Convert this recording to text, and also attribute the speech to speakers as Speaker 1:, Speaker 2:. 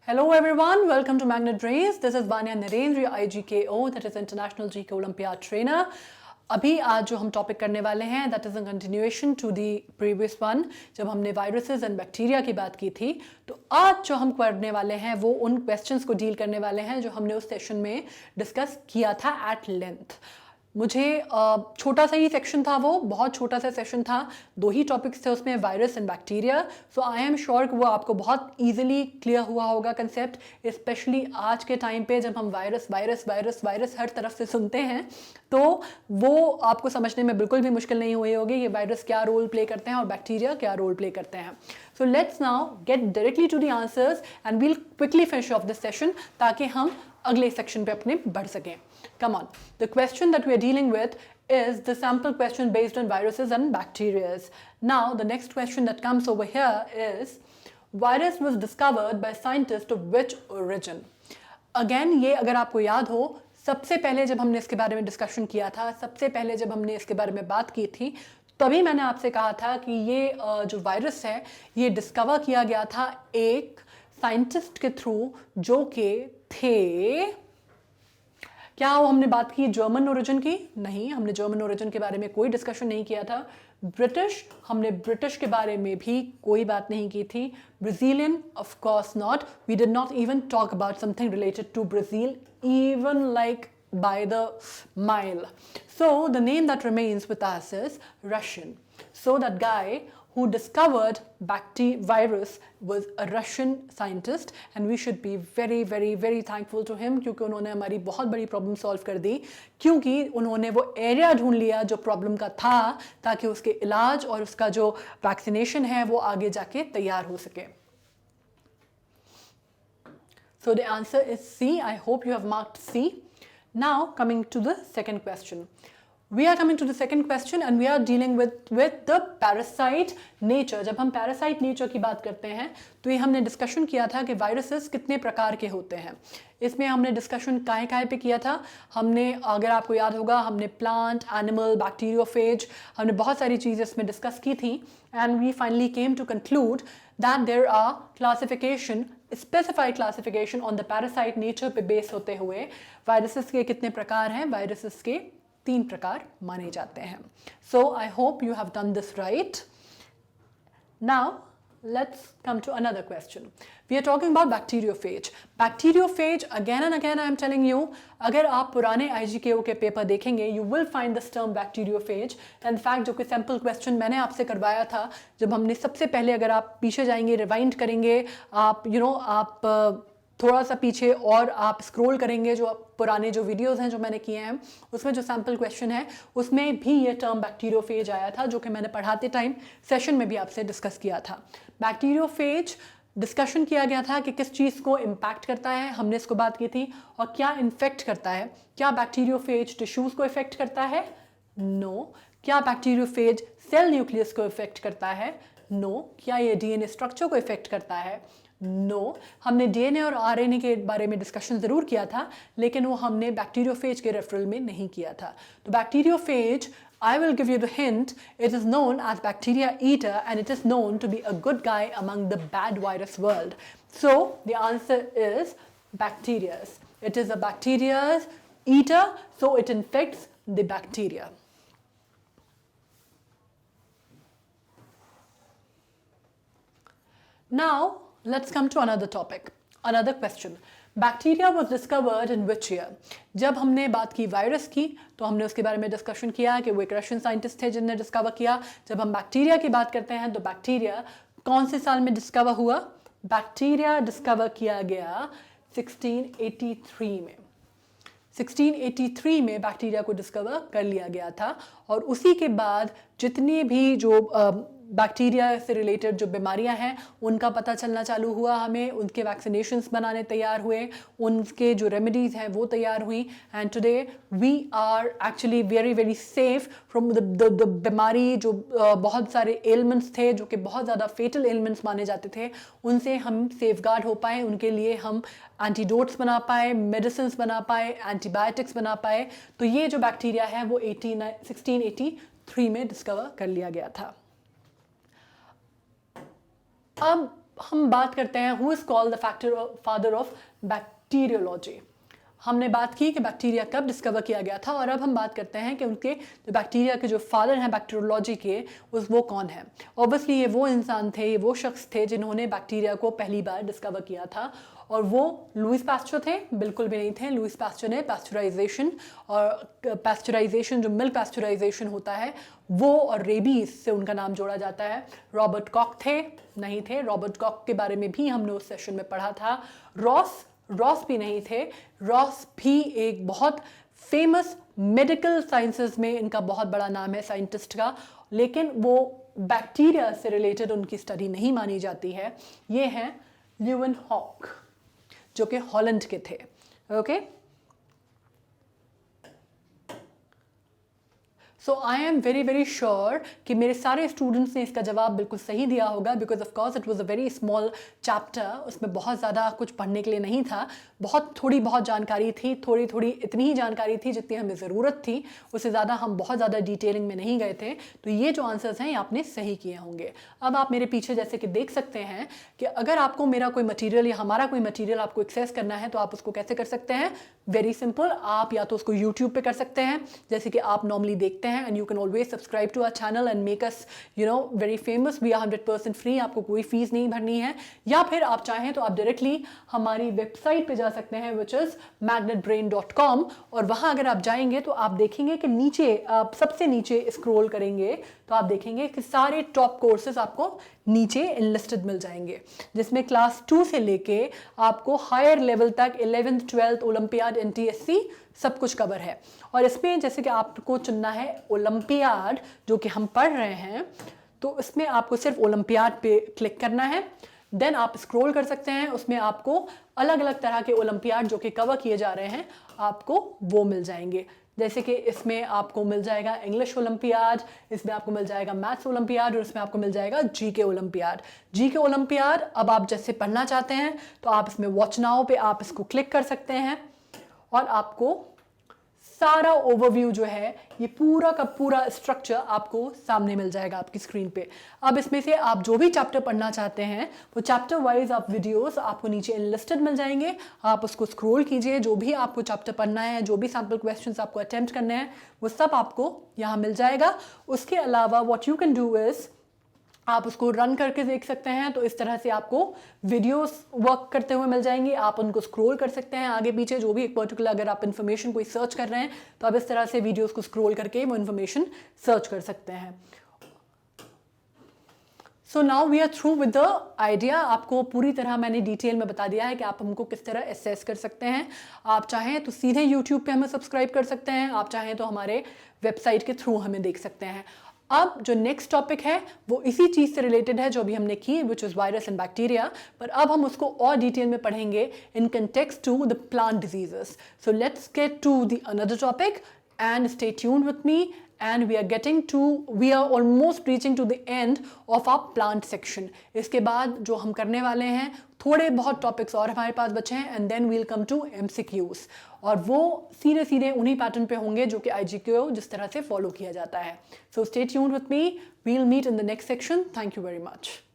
Speaker 1: Hello everyone, welcome to Magnet Race. This is Vanya Narendra, your IGKO, that is International GK Olympiad Trainer. अभी आज जो हम topic करने वाले हैं that is a continuation to the previous one. जब हमने वायरसेस एंड बैक्टीरिया की बात की थी, तो आज जो हम करने वाले हैं वो उन क्वेश्चंस को डील करने वाले हैं जो हमने उस सेशन में डिस्कस किया था एट लेंथ. मुझे छोटा सा ही सेक्शन था, वो बहुत छोटा सा सेशन था, 2 ही टॉपिक्स थे उसमें, virus and bacteria. So I am sure कि वो आपको बहुत इजीली क्लियर हुआ होगा कंसेप्ट, स्पेशली आज के टाइम पे जब हम वायरस वायरस वायरस वायरस हर तरफ से सुनते हैं, तो वो आपको समझने में बिल्कुल भी मुश्किल नहीं हुई होगी ये वायरस क्या रोल प्ले करते हैं और बैक्टीरिया क्या रोल प्ले करते हैं. So let's now get directly to the answers and we'll quickly finish off this session ताकि हम अगले सेक्शन पे अपने बढ़ सकें. Come on. The question that we are dealing with is the sample question based on viruses and bacteria. Now, the next question that comes over here is, virus was discovered by scientists of which origin? Again, ये अगर आपको याद हो, सबसे पहले जब हमने इसके बारे में डिस्कशन किया था, सबसे पहले जब हमने इसके बारे में बात की थी, तभी मैंने आपसे कहा था कि ये जो वायरस है, ये डिस्कवर किया गया था एक साइंटिस्ट के थ्रू जो कि थे, क्या वो हमने बात की जर्मन ओरिजिन की? नहीं, हमने जर्मन ओरिजिन के बारे में कोई डिस्कशन नहीं किया था. ब्रिटिश, हमने ब्रिटिश के बारे में भी कोई बात नहीं की थी. Brazilian, of course not. We did not even talk about something related to Brazil, even like by the mile. So the name that remains with us is Russian. So that guy who discovered virus was a Russian scientist, and we should be very very very thankful to him क्योंकि उन्होंने हमारी बहुत बड़ी problem solve कर दी, क्योंकि उन्होंने वो area ढूंढ लिया जो प्रॉब्लम का था ताकि उसके इलाज और उसका जो वैक्सीनेशन है वो आगे जाके तैयार हो सके. So the answer is C. I hope you have marked C. Now coming to the second question. We are coming to the second question and we are dealing with the parasite nature. जब हम parasite nature की बात करते हैं तो ये हमने discussion किया था कि वायरसेस कितने प्रकार के होते हैं. इसमें हमने डिस्कशन काहे पे किया था. हमने, अगर आपको याद होगा, हमने प्लांट, एनिमल, बैक्टीरियोफेज, हमने बहुत सारी चीज़ें इसमें डिस्कस की थी. And we finally came to conclude that there are classification, specified classification on the parasite nature पे बेस होते हुए वायरसेस के कितने प्रकार हैं. वायरसेस के 3 प्रकार माने जाते हैं. So I hope you have done this right. Now let's come to another question. We are talking about bacteriophage. Bacteriophage, again and again I am telling you, अगर आप पुराने IGKO के पेपर देखेंगे, you will find this term bacteriophage. In fact, जो कि sample question मैंने आपसे करवाया था, जब हमने सबसे पहले, अगर आप पीछे जाएंगे, रिवाइंड करेंगे, आप आप थोड़ा सा पीछे और आप स्क्रॉल करेंगे जो पुराने जो वीडियोस हैं जो मैंने किए हैं, उसमें जो सैम्पल क्वेश्चन है उसमें भी ये टर्म बैक्टीरियोफेज आया था, जो कि मैंने पढ़ाते टाइम सेशन में भी आपसे डिस्कस किया था. बैक्टीरियोफेज डिस्कशन किया गया था कि किस चीज़ को इम्पैक्ट करता है, हमने इसको बात की थी, और क्या इन्फेक्ट करता है. क्या बैक्टीरियोफेज टिश्यूज़ को इफेक्ट करता है? नो. क्या बैक्टीरियोफेज सेल न्यूक्लियस को इफेक्ट करता है? नो. क्या ये डीएनए स्ट्रक्चर को इफेक्ट करता है? नो. हमने डीएनए और आरएनए के बारे में डिस्कशन ज़रूर किया था, लेकिन वो हमने बैक्टीरियोफेज के रेफरल में नहीं किया था. तो bacteriophage, I will give you the hint, it is known as bacteria eater and it is known to be a good guy among the bad virus world. So the answer is bacteria. It is a bacteria eater, so it infects the bacteria. Now let's come to another topic, another question. Bacteria was discovered in which year? जब हमने बात की virus की तो हमने उसके बारे में डिस्कशन किया कि वो एक रशियन साइंटिस्ट थे जिन्होंने डिस्कवर किया. जब हम बैक्टीरिया की बात करते हैं तो बैक्टीरिया कौन से साल में डिस्कवर हुआ? बैक्टीरिया डिस्कवर किया गया 1683 में. 1683 में बैक्टीरिया को डिस्कवर कर लिया गया था, और उसी के बाद जितनी भी जो बैक्टीरिया से रिलेटेड जो बीमारियां हैं उनका पता चलना चालू हुआ, हमें उनके वैक्सीनेशंस बनाने तैयार हुए, उनके जो रेमेडीज़ हैं वो तैयार हुई. And today we are actually very very safe from the बीमारी, जो बहुत सारे एलिमेंट्स थे जो कि बहुत ज़्यादा फेटल एलिमेंट्स माने जाते थे, उनसे हम सेफ गार्ड हो पाए. उनके लिए हम एंटीडोट्स बना पाए, मेडिसिन बना पाए, एंटीबायोटिक्स बना पाए. तो ये जो बैक्टीरिया है वो 1683 में डिस्कवर कर लिया गया था. अब हम बात करते हैं who is called the father of bacteriology. हमने बात की कि बैक्टीरिया कब डिस्कवर किया गया था, और अब हम बात करते हैं कि उनके जो बैक्टीरिया के जो फादर हैं बैक्टीरियोलॉजी के, वो कौन है। ऑब्वियसली ये वो इंसान थे, ये वो शख्स थे जिन्होंने बैक्टीरिया को पहली बार डिस्कवर किया था, और वो लुईस पास्चर थे? बिल्कुल भी नहीं थे। लुईस पास्चर ने पास्चराइजेशन जो मिल्क पास्चराइजेशन होता है वो, और रेबीज से उनका नाम जोड़ा जाता है। रॉबर्ट कॉक थे? नहीं थे। रॉबर्ट कॉक के बारे में भी हमने उस सेशन में पढ़ा था। रॉस भी नहीं थे। रॉस भी एक बहुत फेमस मेडिकल साइंसेस में इनका बहुत बड़ा नाम है साइंटिस्ट का, लेकिन वो बैक्टीरिया से रिलेटेड उनकी स्टडी नहीं मानी जाती है। ये हैं ल्यूवेनहॉक, जो कि हॉलैंड के थे। Okay, so I am very very sure कि मेरे सारे स्टूडेंट्स ने इसका जवाब बिल्कुल सही दिया होगा, because of course it was a very small chapter. उसमें बहुत ज़्यादा कुछ पढ़ने के लिए नहीं था, थोड़ी बहुत जानकारी थी, थोड़ी इतनी ही जानकारी थी जितनी हमें ज़रूरत थी, उससे ज़्यादा हम बहुत ज़्यादा डिटेलिंग में नहीं गए थे। तो ये जो आंसर्स हैं ये आपने सही किए होंगे। अब आप मेरे पीछे जैसे कि देख सकते हैं कि अगर आपको मेरा कोई मटीरियल या हमारा कोई मटीरियल आपको एक्सेस करना है तो आप उसको कैसे कर सकते हैं? वेरी सिंपल, आप या तो उसको यूट्यूब पे कर सकते हैं जैसे कि आप नॉर्मली देखते हैं, and you can always subscribe to our channel and make us very famous. We are 100% free, आपको कोई फीस नहीं भरनी है। या फिर आप चाहें तो आप डायरेक्टली हमारी वेबसाइट पे जा सकते हैं विच इज़ magnetbrain.com, और वहाँ अगर आप जाएंगे तो आप देखेंगे कि नीचे, आप सबसे नीचे स्क्रॉल करेंगे तो आप देखेंगे कि सारे टॉप कोर्सेज आपको नीचे इनलिस्टेड मिल जाएंगे, जिसमें क्लास 2 से लेके आपको हायर लेवल तक 11th 12th ओलंपियाड NTSC सब कुछ कवर है। और इसमें जैसे कि आपको चुनना है ओलंपियाड जो कि हम पढ़ रहे हैं, तो इसमें आपको सिर्फ ओलंपियाड पे क्लिक करना है। देन आप स्क्रॉल कर सकते हैं, उसमें आपको अलग अलग तरह के ओलंपियाड जो कि कवर किए जा रहे हैं आपको वो मिल जाएंगे। जैसे कि इसमें आपको मिल जाएगा इंग्लिश ओलंपियाड, इसमें आपको मिल जाएगा मैथ्स ओलंपियाड, और इसमें आपको मिल जाएगा जीके ओलंपियाड। जीके ओलंपियाड अब आप जैसे पढ़ना चाहते हैं तो आप इसमें वॉच नाउ पे आप इसको क्लिक कर सकते हैं, और आपको सारा ओवरव्यू जो है ये पूरा का पूरा स्ट्रक्चर आपको सामने मिल जाएगा आपकी स्क्रीन पे। अब इसमें से आप जो भी चैप्टर पढ़ना चाहते हैं वो चैप्टर वाइज आप वीडियोस आपको नीचे इनलिस्टेड मिल जाएंगे, आप उसको स्क्रॉल कीजिए। जो भी आपको चैप्टर पढ़ना है, जो भी सैम्पल क्वेश्चंस आपको अटेम्प्ट करने हैं, वो सब आपको यहाँ मिल जाएगा। उसके अलावा what you can do is आप उसको रन करके देख सकते हैं, तो इस तरह से आपको वीडियोस वर्क करते हुए मिल जाएंगी। आप उनको स्क्रॉल कर सकते हैं आगे पीछे, जो भी एक पर्टिकुलर अगर आप इन्फॉर्मेशन कोई सर्च कर रहे हैं तो आप इस तरह से वीडियोस को स्क्रॉल करके वो इन्फॉर्मेशन सर्च कर सकते हैं। So now we are through with the idea. आपको पूरी तरह मैंने डिटेल में बता दिया है कि आप हमको किस तरह एसेस कर सकते हैं। आप चाहें तो सीधे यूट्यूब पे हमें सब्सक्राइब कर सकते हैं, आप चाहें तो हमारे वेबसाइट के थ्रू हमें देख सकते हैं। अब जो नेक्स्ट टॉपिक है वो इसी चीज़ से रिलेटेड है जो अभी हमने की, which is virus and bacteria, पर अब हम उसको और डिटेल में पढ़ेंगे in context to the plant diseases. So let's get to the another topic and stay tuned with me, and we are almost reaching to the end of our plant section. इसके बाद जो हम करने वाले हैं थोड़े बहुत टॉपिक्स और हमारे पास बचे हैं, and then we'll come to MCQs, और वो सीधे सीधे उन्हीं पैटर्न पे होंगे जो कि IGKO जिस तरह से फॉलो किया जाता है। So stay tuned with me, we'll meet in the next section. Thank you very much.